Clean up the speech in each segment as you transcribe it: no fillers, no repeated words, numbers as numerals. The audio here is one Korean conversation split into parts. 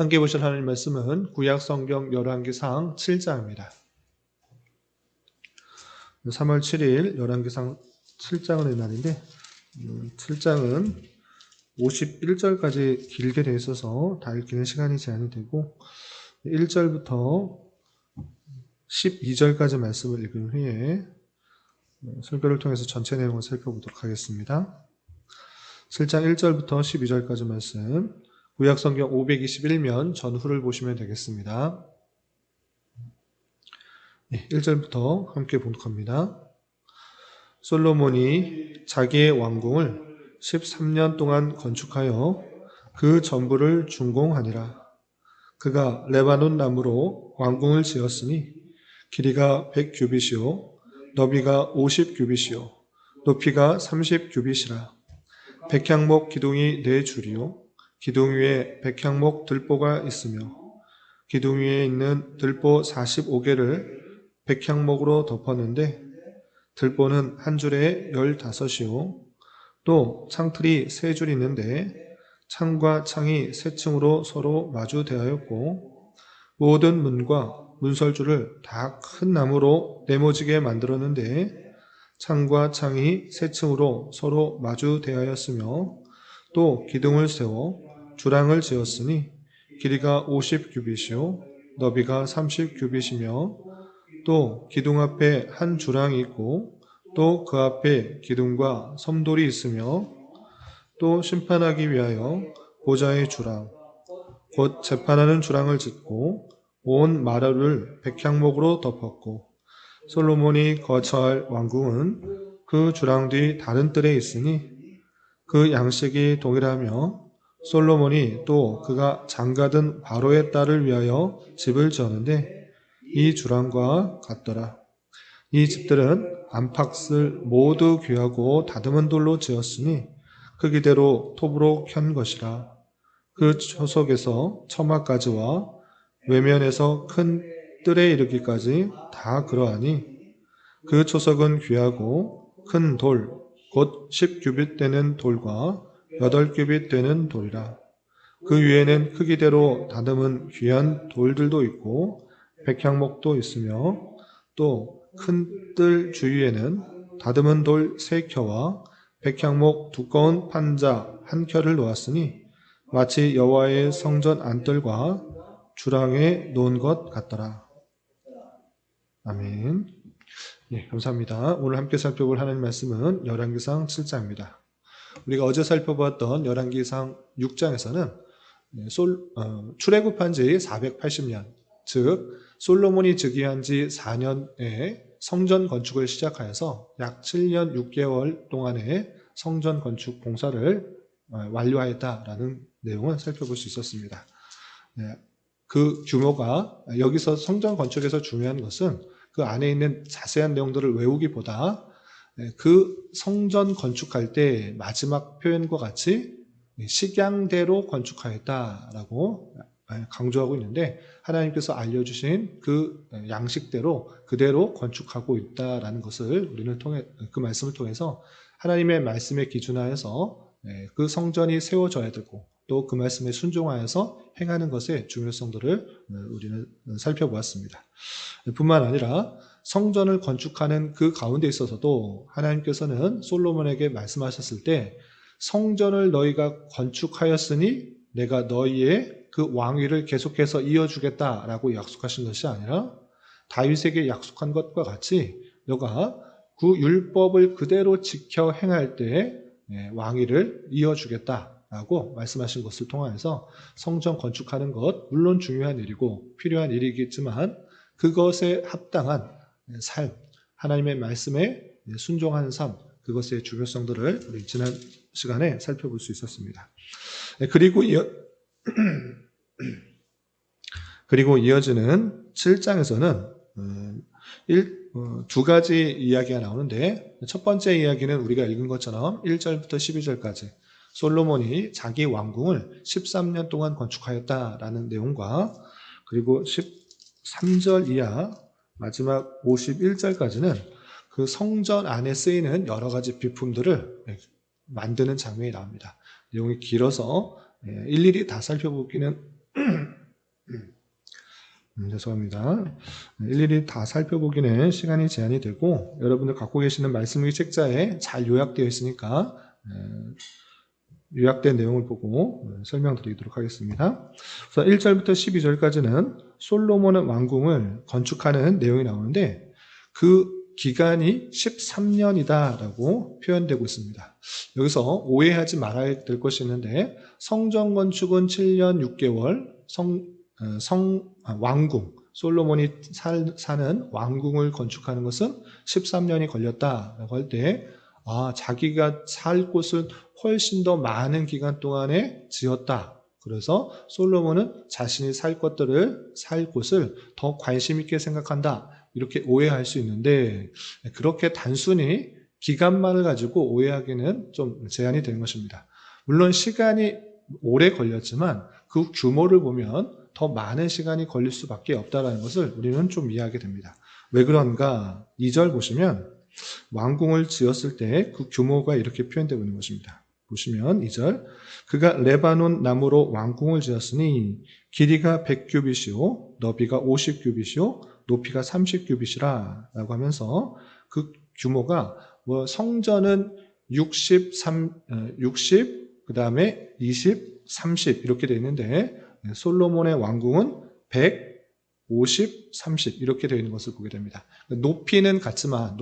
함께 보실 하나님 말씀은 구약 성경 열왕기상 7장입니다. 3월 7일 열왕기상 7장을 낸 날인데 7장은 51절까지 길게 되어 있어서 다 읽기는 시간이 제한이 되고 1절부터 12절까지 말씀을 읽은 후에 설교를 통해서 전체 내용을 살펴보도록 하겠습니다. 7장 1절부터 12절까지 말씀 구약성경 521면 전후를 보시면 되겠습니다. 1절부터 함께 봉독합니다. 솔로몬이 자기의 왕궁을 13년 동안 건축하여 그 전부를 준공하니라. 그가 레바논 나무로 왕궁을 지었으니 길이가 100규빗이요 너비가 50규빗이요 높이가 30규빗이라. 백향목 기둥이 4줄이요 기둥 위에 백향목 들보가 있으며 기둥 위에 있는 들보 45개를 백향목으로 덮었는데 들보는 한 줄에 15이요 또 창틀이 3줄 있는데 창과 창이 3층으로 서로 마주대하였고 모든 문과 문설주를 다 큰 나무로 네모지게 만들었는데 창과 창이 3층으로 서로 마주대하였으며 또 기둥을 세워 주랑을 지었으니 길이가 50규빗이요 너비가 30규빗이며 또 기둥 앞에 한 주랑이 있고 또 그 앞에 기둥과 섬돌이 있으며 또 심판하기 위하여 보좌의 주랑 곧 재판하는 주랑을 짓고 온 마루를 백향목으로 덮었고 솔로몬이 거처할 왕궁은 그 주랑 뒤 다른 뜰에 있으니 그 양식이 동일하며 솔로몬이 또 그가 장가든 바로의 딸을 위하여 집을 지었는데 이 주랑과 같더라. 이 집들은 안팎을 모두 귀하고 다듬은 돌로 지었으니 크기대로 톱으로 켠 것이라. 그 초석에서 처마까지와 외면에서 큰 뜰에 이르기까지 다 그러하니 그 초석은 귀하고 큰 돌, 곧 10규빗 되는 돌과 8규빗 되는 돌이라. 그 위에는 크기대로 다듬은 귀한 돌들도 있고 백향목도 있으며 또 큰 뜰 주위에는 다듬은 돌 3켜와 백향목 두꺼운 판자 1켜를 놓았으니 마치 여호와의 성전 안뜰과 주랑에 놓은 것 같더라. 아멘. 네, 감사합니다. 오늘 함께 살펴볼 하나님 말씀은 열왕기상 7장입니다. 우리가 어제 살펴보았던 열왕기상 6장에서는 출애굽한 지 480년, 즉 솔로몬이 즉위한 지 4년에 성전 건축을 시작하여서 약 7년 6개월 동안의 성전 건축 공사를 완료하였다라는 내용을 살펴볼 수 있었습니다. 그 규모가 여기서 성전 건축에서 중요한 것은 그 안에 있는 자세한 내용들을 외우기보다 그 성전 건축할 때 마지막 표현과 같이 식양대로 건축하였다라고 강조하고 있는데 하나님께서 알려주신 그 양식대로 그대로 건축하고 있다라는 것을 우리는 그 말씀을 통해서 하나님의 말씀에 기준하여서 그 성전이 세워져야 되고 또 그 말씀에 순종하여서 행하는 것의 중요성들을 우리는 살펴보았습니다. 뿐만 아니라 성전을 건축하는 그 가운데 있어서도 하나님께서는 솔로몬에게 말씀하셨을 때 성전을 너희가 건축하였으니 내가 너희의 그 왕위를 계속해서 이어주겠다라고 약속하신 것이 아니라 다윗에게 약속한 것과 같이 너가 그 율법을 그대로 지켜 행할 때 왕위를 이어주겠다라고 말씀하신 것을 통하여서 성전 건축하는 것 물론 중요한 일이고 필요한 일이겠지만 그것에 합당한 삶, 하나님의 말씀에 순종하는 삶, 그것의 중요성들을 우리 지난 시간에 살펴볼 수 있었습니다. 그리고 이어지는 7장에서는 두 가지 이야기가 나오는데 첫 번째 이야기는 우리가 읽은 것처럼 1절부터 12절까지 솔로몬이 자기 왕궁을 13년 동안 건축하였다라는 내용과 그리고 13절 이하 마지막 51절까지는 그 성전 안에 쓰이는 여러 가지 비품들을 만드는 장면이 나옵니다. 내용이 길어서 일일이 다 살펴보기는 죄송합니다. 일일이 다 살펴보기는 시간이 제한이 되고 여러분들 갖고 계시는 말씀기 책자에 잘 요약되어 있으니까 요약된 내용을 보고 설명드리도록 하겠습니다. 그래서 1절부터 12절까지는 솔로몬은 왕궁을 건축하는 내용이 나오는데 그 기간이 13년이다라고 표현되고 있습니다. 여기서 오해하지 말아야 될 것이 있는데 성전 건축은 7년 6개월, 왕궁, 솔로몬이 사는 왕궁을 건축하는 것은 13년이 걸렸다라고 할 때 자기가 살 곳은 훨씬 더 많은 기간 동안에 지었다. 그래서 솔로몬은 자신이 살 곳을 더 관심 있게 생각한다. 이렇게 오해할 수 있는데 그렇게 단순히 기간만을 가지고 오해하기는 좀 제한이 되는 것입니다. 물론 시간이 오래 걸렸지만 그 규모를 보면 더 많은 시간이 걸릴 수밖에 없다는 것을 우리는 좀 이해하게 됩니다. 왜 그런가? 2절 보시면 왕궁을 지었을 때 그 규모가 이렇게 표현되고 있는 것입니다. 보시면 2절 그가 레바논 나무로 왕궁을 지었으니 길이가 100규빗이요 너비가 50규빗이요 높이가 30규빗이라 라고 하면서 그 규모가 성전은 60, 그 다음에 20, 30 이렇게 되어 있는데 솔로몬의 왕궁은 100, 50, 30 이렇게 되어 있는 것을 보게 됩니다. 높이는 같지만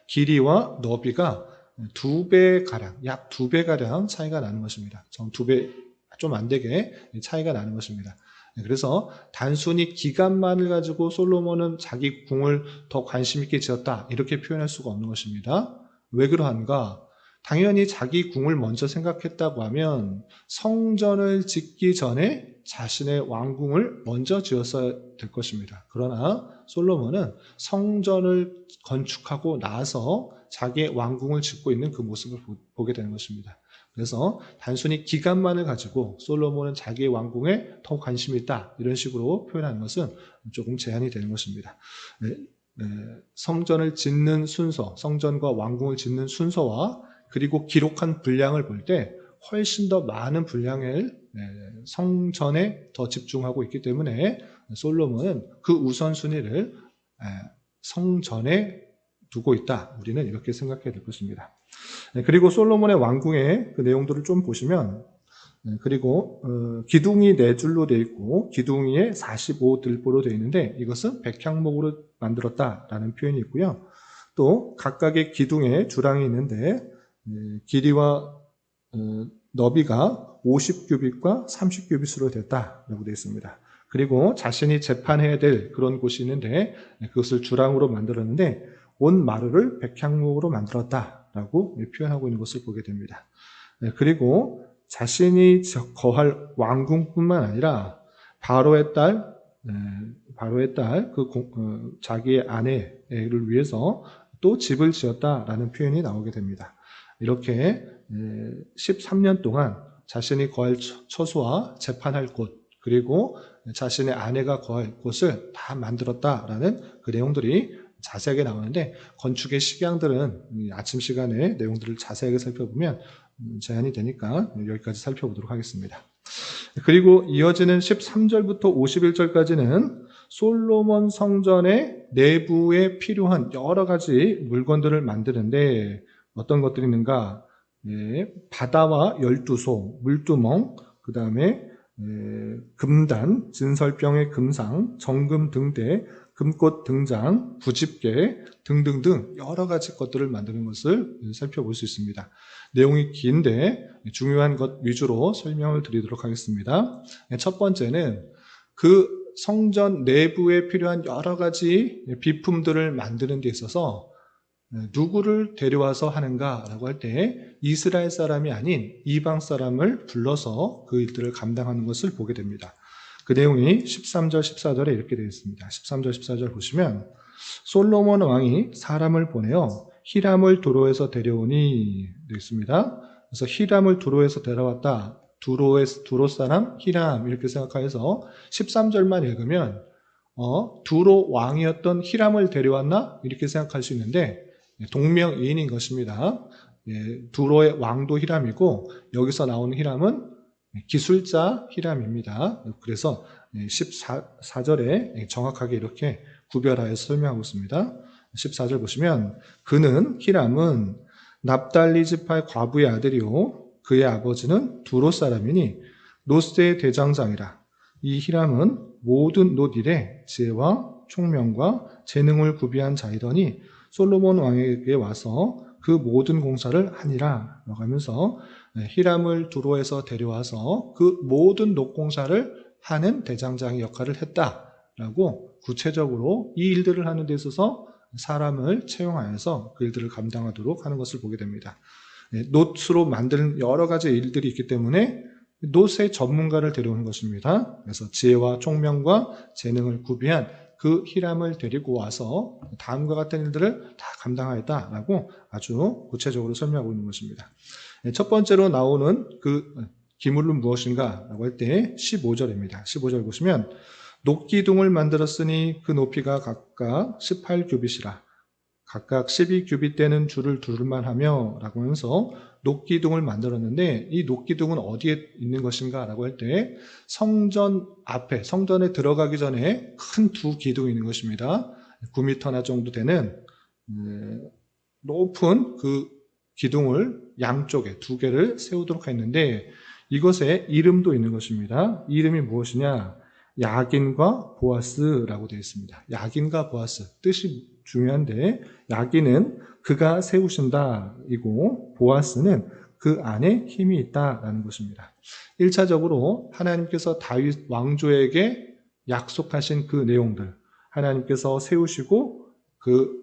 길이와 너비가 2배가량, 약 2배가량 차이가 나는 것입니다. 2배 좀 안 되게 차이가 나는 것입니다. 그래서 단순히 기간만을 가지고 솔로몬은 자기 궁을 더 관심 있게 지었다 이렇게 표현할 수가 없는 것입니다. 왜 그러한가? 당연히 자기 궁을 먼저 생각했다고 하면 성전을 짓기 전에 자신의 왕궁을 먼저 지었어야 될 것입니다. 그러나 솔로몬은 성전을 건축하고 나서 자기의 왕궁을 짓고 있는 그 모습을 보게 되는 것입니다. 그래서 단순히 기간만을 가지고 솔로몬은 자기의 왕궁에 더 관심이 있다 이런 식으로 표현하는 것은 조금 제한이 되는 것입니다. 성전을 짓는 순서, 성전과 왕궁을 짓는 순서와 그리고 기록한 분량을 볼 때 훨씬 더 많은 분량을 성전에 더 집중하고 있기 때문에 솔로몬은 그 우선순위를 성전에 두고 있다. 우리는 이렇게 생각해야 될 것입니다. 그리고 솔로몬의 왕궁의 그 내용들을 좀 보시면 그리고 기둥이 4줄로 되어 있고 기둥 위에 45들보로 되어 있는데 이것은 백향목으로 만들었다라는 표현이 있고요. 또 각각의 기둥에 주랑이 있는데 길이와 너비가 50규빗과 30규빗으로 됐다라고 되어 있습니다. 그리고 자신이 재판해야 될 그런 곳이 있는데 그것을 주랑으로 만들었는데 온 마루를 백향목으로 만들었다라고 표현하고 있는 것을 보게 됩니다. 그리고 자신이 거할 왕궁뿐만 아니라 바로의 딸 자기의 아내를 위해서 또 집을 지었다라는 표현이 나오게 됩니다. 이렇게 13년 동안 자신이 거할 처소와 재판할 곳 그리고 자신의 아내가 거할 곳을 다 만들었다라는 그 내용들이 자세하게 나오는데 건축의 식양들은 아침 시간에 내용들을 자세하게 살펴보면 제한이 되니까 여기까지 살펴보도록 하겠습니다. 그리고 이어지는 13절부터 51절까지는 솔로몬 성전의 내부에 필요한 여러 가지 물건들을 만드는데 어떤 것들이 있는가? 바다와 12소, 물두멍, 그 다음에 금단, 진설병의 금상, 정금 등대, 금꽃 등장, 부집게 등등등 여러 가지 것들을 만드는 것을 살펴볼 수 있습니다. 내용이 긴데 중요한 것 위주로 설명을 드리도록 하겠습니다. 첫 번째는 그 성전 내부에 필요한 여러 가지 비품들을 만드는 데 있어서 누구를 데려와서 하는가라고 할 때 이스라엘 사람이 아닌 이방 사람을 불러서 그 일들을 감당하는 것을 보게 됩니다. 그 내용이 13절, 14절에 이렇게 되어 있습니다. 13절, 14절 보시면 솔로몬 왕이 사람을 보내어 히람을 두로에서 데려오니 되어 있습니다. 그래서 히람을 두로에서 데려왔다. 두로 사람 히람 이렇게 생각해서 13절만 읽으면 두로 왕이었던 히람을 데려왔나? 이렇게 생각할 수 있는데 동명이인인 것입니다. 두로의 왕도 히람이고 여기서 나오는 히람은 기술자 히람입니다. 그래서 14절에 정확하게 이렇게 구별하여서 설명하고 있습니다. 14절 보시면 그는 히람은 납달리 지파의 과부의 아들이요 그의 아버지는 두로 사람이니 롯의 대장장이라. 이 히람은 모든 롯 일에 지혜와 총명과 재능을 구비한 자이더니 솔로몬 왕에게 와서 그 모든 공사를 하니라 라고 하면서 히람을 두로에서 데려와서 그 모든 롯 공사를 하는 대장장의 역할을 했다라고 구체적으로 이 일들을 하는 데 있어서 사람을 채용하여서 그 일들을 감당하도록 하는 것을 보게 됩니다. 롯으로 만드는 여러 가지 일들이 있기 때문에 롯의 전문가를 데려오는 것입니다. 그래서 지혜와 총명과 재능을 구비한 그 히람을 데리고 와서 다음과 같은 일들을 다 감당하였다라고 아주 구체적으로 설명하고 있는 것입니다. 첫 번째로 나오는 그 기물은 무엇인가 라고 할 때 15절입니다. 15절 보시면 녹기둥을 만들었으니 그 높이가 각각 18규빗이라 각각 12규빗 되는 줄을 두를만 하며 라고 하면서 녹기둥을 만들었는데 이 녹기둥은 어디에 있는 것인가 라고 할 때 성전 앞에 성전에 들어가기 전에 큰 두 기둥이 있는 것입니다. 9m나 정도 되는 높은 그 기둥을 양쪽에 두 개를 세우도록 했는데 이것에 이름도 있는 것입니다. 이름이 무엇이냐? 야긴과 보아스라고 되어 있습니다. 야긴과 보아스 뜻이 중요한데 야긴은 그가 세우신다 이고 보아스는 그 안에 힘이 있다라는 것입니다. 1차적으로 하나님께서 다윗 왕조에게 약속하신 그 내용들 하나님께서 세우시고 그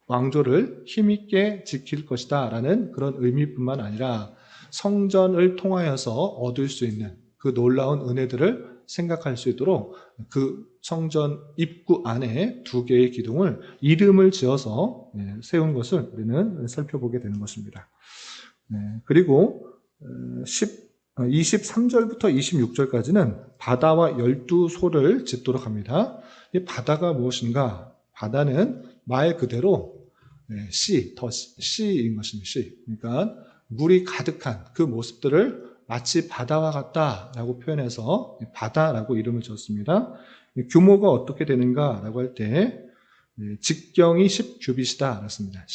왕조를 힘있게 지킬 것이다 라는 그런 의미뿐만 아니라 성전을 통하여서 얻을 수 있는 그 놀라운 은혜들을 생각할 수 있도록 그 성전 입구 안에 두 개의 기둥을 이름을 지어서 세운 것을 우리는 살펴보게 되는 것입니다. 그리고 23절부터 26절까지는 바다와 12소를 짓도록 합니다. 이 바다가 무엇인가? 바다는 말 그대로 씨인 것입니다. 씨. 그러니까 물이 가득한 그 모습들을 마치 바다와 같다라고 표현해서 바다라고 이름을 지었습니다. 규모가 어떻게 되는가라고 할 때 직경이 10규빗이다 그렇습니다.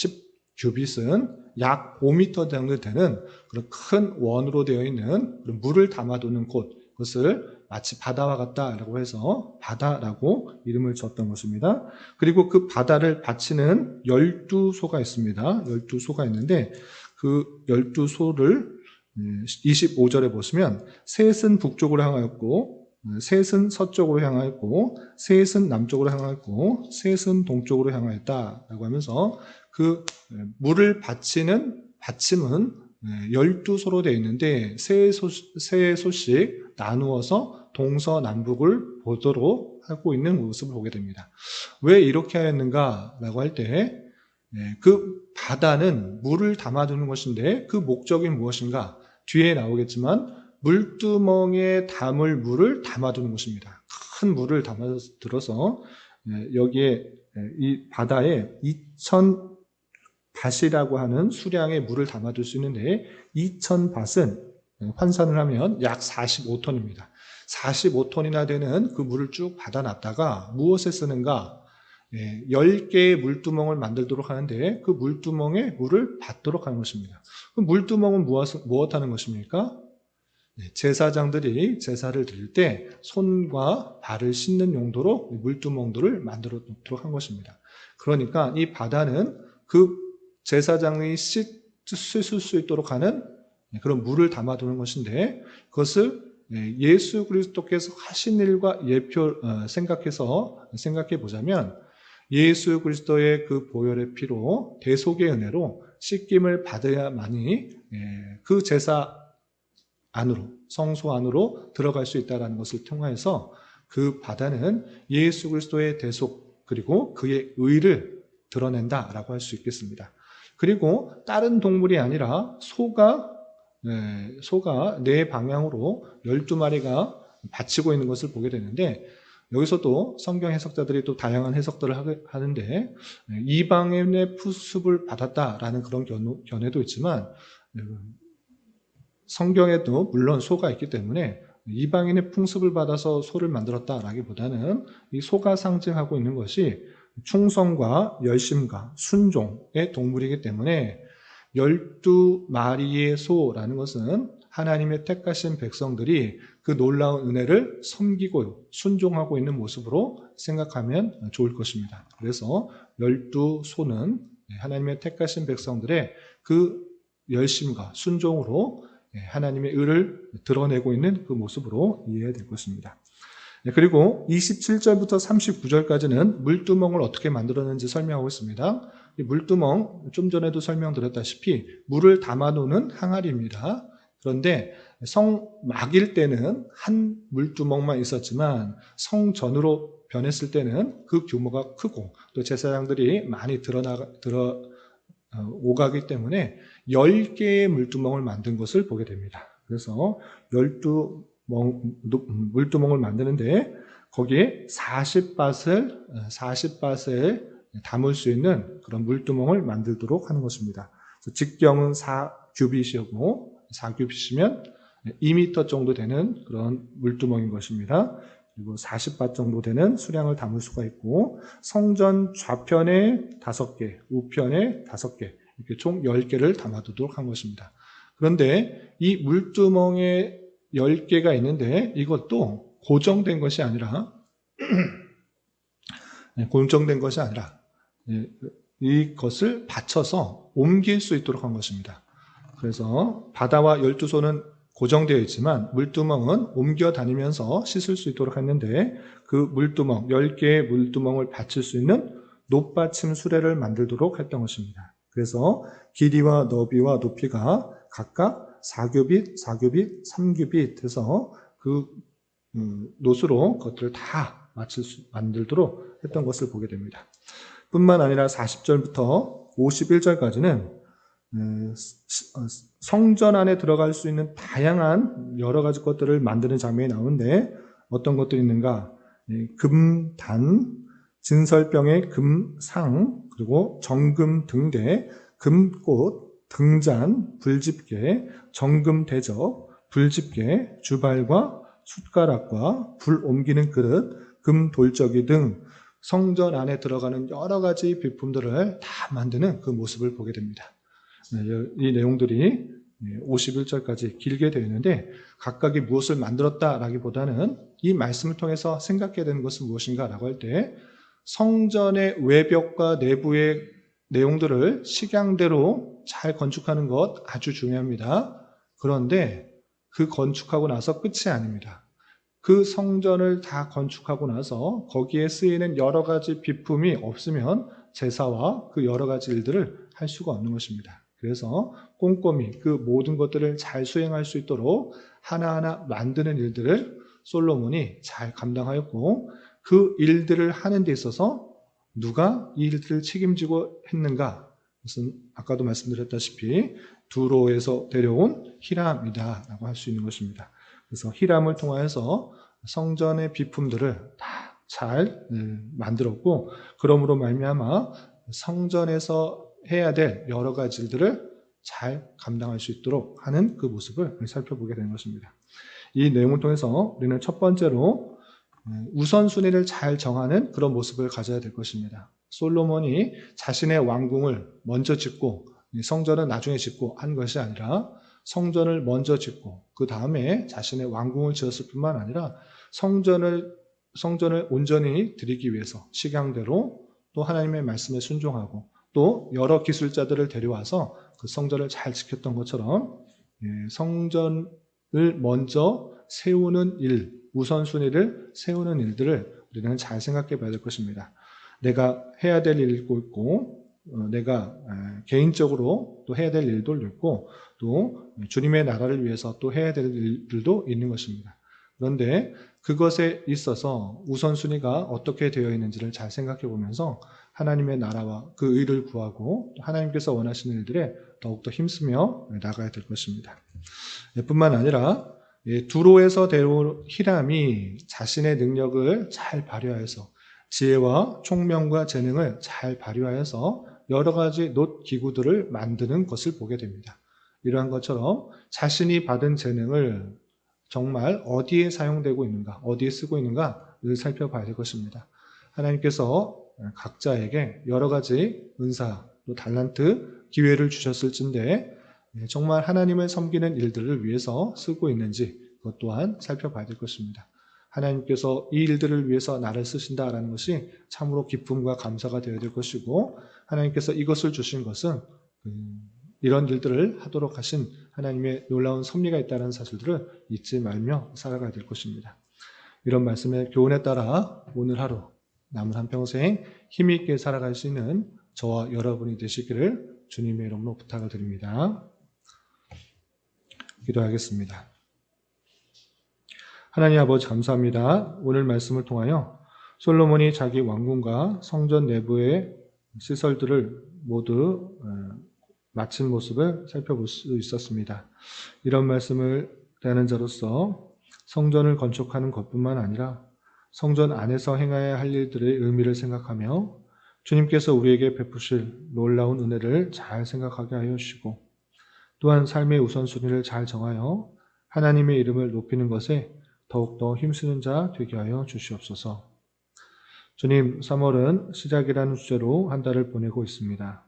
10규빗은 약 5m 정도 되는 그런 큰 원으로 되어 있는 물을 담아두는 곳, 그것을 마치 바다와 같다라고 해서 바다라고 이름을 지었던 것입니다. 그리고 그 바다를 받치는 12소가 있습니다. 12소가 있는데 그 12소를 25절에 보시면 셋은 북쪽으로 향하였고 셋은 서쪽으로 향하였고 셋은 남쪽으로 향하였고 셋은 동쪽으로 향하였다라고 하면서 그 물을 받치는 받침은 12소로 되어 있는데 세 소씩 나누어서 동서남북을 보도록 하고 있는 모습을 보게 됩니다. 왜 이렇게 하였는가라고 할 때 그 바다는 물을 담아두는 것인데 그 목적이 무엇인가? 뒤에 나오겠지만 물두멍에 담을 물을 담아두는 것입니다. 큰 물을 담아들어서 여기에 이 바다에 2000밭이라고 하는 수량의 물을 담아둘 수 있는데 2000밭은 환산을 하면 약 45톤입니다. 45톤이나 되는 그 물을 쭉 받아놨다가 무엇에 쓰는가? 10개의 물두멍을 만들도록 하는데 그 물두멍에 물을 받도록 하는 것입니다. 그 물두멍은 무엇 하는 것입니까? 제사장들이 제사를 드릴 때 손과 발을 씻는 용도로 물두멍들을 만들어 놓도록 한 것입니다. 그러니까 이 바다는 그 제사장이 씻을 수 있도록 하는 그런 물을 담아두는 것인데 그것을 예수 그리스도께서 하신 일과 생각해 보자면 예수 그리스도의 그 보혈의 피로 대속의 은혜로 씻김을 받아야만이 그 제사 안으로 성소 안으로 들어갈 수 있다는 것을 통해서 그 바다는 예수 그리스도의 대속 그리고 그의 의를 드러낸다라고 할 수 있겠습니다. 그리고 다른 동물이 아니라 소가 네 방향으로 12마리가 받치고 있는 것을 보게 되는데 여기서도 성경 해석자들이 또 다양한 해석들을 하는데 이방인의 푸습을 받았다라는 그런 견해도 있지만 성경에도 물론 소가 있기 때문에 이방인의 풍습을 받아서 소를 만들었다라기보다는 이 소가 상징하고 있는 것이 충성과 열심과 순종의 동물이기 때문에 12마리의 소라는 것은 하나님의 택하신 백성들이 그 놀라운 은혜를 섬기고 순종하고 있는 모습으로 생각하면 좋을 것입니다. 그래서 12소는 하나님의 택하신 백성들의 그 열심과 순종으로 하나님의 의를 드러내고 있는 그 모습으로 이해해야 될 것입니다. 그리고 27절부터 39절까지는 물두멍을 어떻게 만들었는지 설명하고 있습니다. 이 물두멍, 좀 전에도 설명드렸다시피 물을 담아놓는 항아리입니다. 그런데 성막일 때는 한 물두멍만 있었지만 성전으로 변했을 때는 그 규모가 크고 또 제사장들이 많이 오가기 때문에 10개의 물두멍을 만든 것을 보게 됩니다. 그래서 12물두멍을 만드는데 거기에 40밭을 담을 수 있는 그런 물두멍을 만들도록 하는 것입니다. 직경은 4규빗이었고 4규빗이면 2m 정도 되는 그런 물두멍인 것입니다. 그리고 40밭 정도 되는 수량을 담을 수가 있고 성전 좌편에 5개, 우편에 5개 이렇게 총 10개를 담아두도록 한 것입니다. 그런데 이 물두멍에 10개가 있는데 이것도 고정된 것이 아니라 이것을 받쳐서 옮길 수 있도록 한 것입니다. 그래서 바다와 12소는 고정되어 있지만 물두멍은 옮겨 다니면서 씻을 수 있도록 했는데 그 물두멍, 10개의 물두멍을 받칠 수 있는 높받침 수레를 만들도록 했던 것입니다. 그래서 길이와 너비와 높이가 각각 4규빗, 4규빗, 3규빗 해서 그 노수로 그것들을 다 만들도록 했던 것을 보게 됩니다. 뿐만 아니라 40절부터 51절까지는 성전 안에 들어갈 수 있는 다양한 여러 가지 것들을 만드는 장면이 나오는데 어떤 것들이 있는가? 금단, 진설병의 금상, 그리고 정금 등대, 금꽃, 등잔, 불집게, 정금 대접, 불집게, 주발과 숟가락과 불 옮기는 그릇, 금 돌적이 등 성전 안에 들어가는 여러 가지 비품들을 다 만드는 그 모습을 보게 됩니다. 이 내용들이 51절까지 길게 되어 있는데 각각이 무엇을 만들었다라기보다는 이 말씀을 통해서 생각해야 되는 것은 무엇인가라고 할 때 성전의 외벽과 내부의 내용들을 식양대로 잘 건축하는 것 아주 중요합니다. 그런데 그 건축하고 나서 끝이 아닙니다. 그 성전을 다 건축하고 나서 거기에 쓰이는 여러 가지 비품이 없으면 제사와 그 여러 가지 일들을 할 수가 없는 것입니다. 그래서 꼼꼼히 그 모든 것들을 잘 수행할 수 있도록 하나하나 만드는 일들을 솔로몬이 잘 감당하였고 그 일들을 하는 데 있어서 누가 이 일들을 책임지고 했는가? 그것은 아까도 말씀드렸다시피 두로에서 데려온 히람이다라고 할 수 있는 것입니다. 그래서 히람을 통하여서 성전의 비품들을 다 잘 만들었고 그러므로 말미암아 성전에서 해야 될 여러 가지 일들을 잘 감당할 수 있도록 하는 그 모습을 살펴보게 되는 것입니다. 이 내용을 통해서 우리는 첫 번째로 우선순위를 잘 정하는 그런 모습을 가져야 될 것입니다. 솔로몬이 자신의 왕궁을 먼저 짓고 성전은 나중에 짓고 한 것이 아니라 성전을 먼저 짓고 그 다음에 자신의 왕궁을 지었을 뿐만 아니라 성전을 온전히 드리기 위해서 식양대로 또 하나님의 말씀에 순종하고 또 여러 기술자들을 데려와서 그 성전을 잘 지켰던 것처럼 성전을 먼저 세우는 일, 우선순위를 세우는 일들을 우리는 잘 생각해 봐야 될 것입니다. 내가 해야 될 일도 있고 내가 개인적으로 또 해야 될 일도 있고 또 주님의 나라를 위해서 또 해야 될 일들도 있는 것입니다. 그런데 그것에 있어서 우선순위가 어떻게 되어 있는지를 잘 생각해 보면서 하나님의 나라와 그 의를 구하고 하나님께서 원하시는 일들에 더욱더 힘쓰며 나가야 될 것입니다. 뿐만 아니라 두로에서 데려온 히람이 자신의 능력을 잘 발휘하여서 지혜와 총명과 재능을 잘 발휘하여서 여러 가지 놋 기구들을 만드는 것을 보게 됩니다. 이러한 것처럼 자신이 받은 재능을 정말 어디에 사용되고 있는가, 어디에 쓰고 있는가를 살펴봐야 될 것입니다. 하나님께서 각자에게 여러 가지 은사, 또 달란트, 기회를 주셨을진데 정말 하나님을 섬기는 일들을 위해서 쓰고 있는지 그것 또한 살펴봐야 될 것입니다. 하나님께서 이 일들을 위해서 나를 쓰신다라는 것이 참으로 기쁨과 감사가 되어야 될 것이고, 하나님께서 이것을 주신 것은 이런 일들을 하도록 하신 하나님의 놀라운 섭리가 있다는 사실들을 잊지 말며 살아가야 될 것입니다. 이런 말씀의 교훈에 따라 오늘 하루 남은 한평생 힘이 있게 살아갈 수 있는 저와 여러분이 되시기를 주님의 이름으로 부탁을 드립니다. 기도하겠습니다. 하나님 아버지 감사합니다. 오늘 말씀을 통하여 솔로몬이 자기 왕궁과 성전 내부의 시설들을 모두 마친 모습을 살펴볼 수 있었습니다. 이런 말씀을 대하는 자로서 성전을 건축하는 것뿐만 아니라 성전 안에서 행해야 할 일들의 의미를 생각하며 주님께서 우리에게 베푸실 놀라운 은혜를 잘 생각하게 하여 주시고, 또한 삶의 우선순위를 잘 정하여 하나님의 이름을 높이는 것에 더욱더 힘쓰는 자 되게 하여 주시옵소서. 주님, 3월은 시작이라는 주제로 한 달을 보내고 있습니다.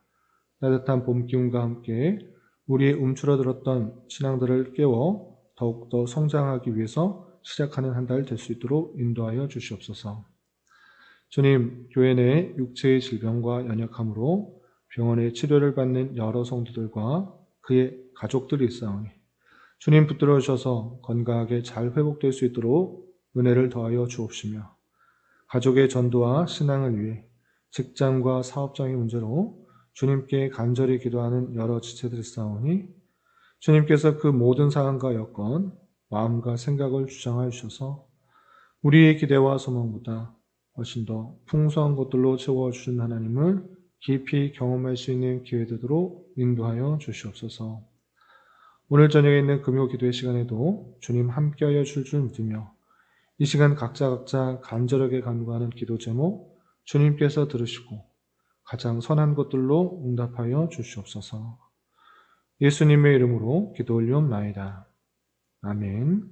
따뜻한 봄 기운과 함께 우리의 움츠러들었던 신앙들을 깨워 더욱더 성장하기 위해서 시작하는 한 달 될 수 있도록 인도하여 주시옵소서. 주님, 교회 내 육체의 질병과 연약함으로 병원의 치료를 받는 여러 성도들과 그의 가족들이 있사오니 주님 붙들어 주셔서 건강하게 잘 회복될 수 있도록 은혜를 더하여 주옵시며, 가족의 전도와 신앙을 위해 직장과 사업장의 문제로 주님께 간절히 기도하는 여러 지체들이 있사오니 주님께서 그 모든 상황과 여건, 마음과 생각을 주장하여 주셔서 우리의 기대와 소망보다 훨씬 더 풍성한 것들로 채워주신 하나님을 깊이 경험할 수 있는 기회 되도록 인도하여 주시옵소서. 오늘 저녁에 있는 금요 기도의 시간에도 주님 함께하여 줄 믿으며 이 시간 각자 간절하게 간구하는 기도 제목 주님께서 들으시고 가장 선한 것들로 응답하여 주시옵소서. 예수님의 이름으로 기도 올리옵나이다. 아멘.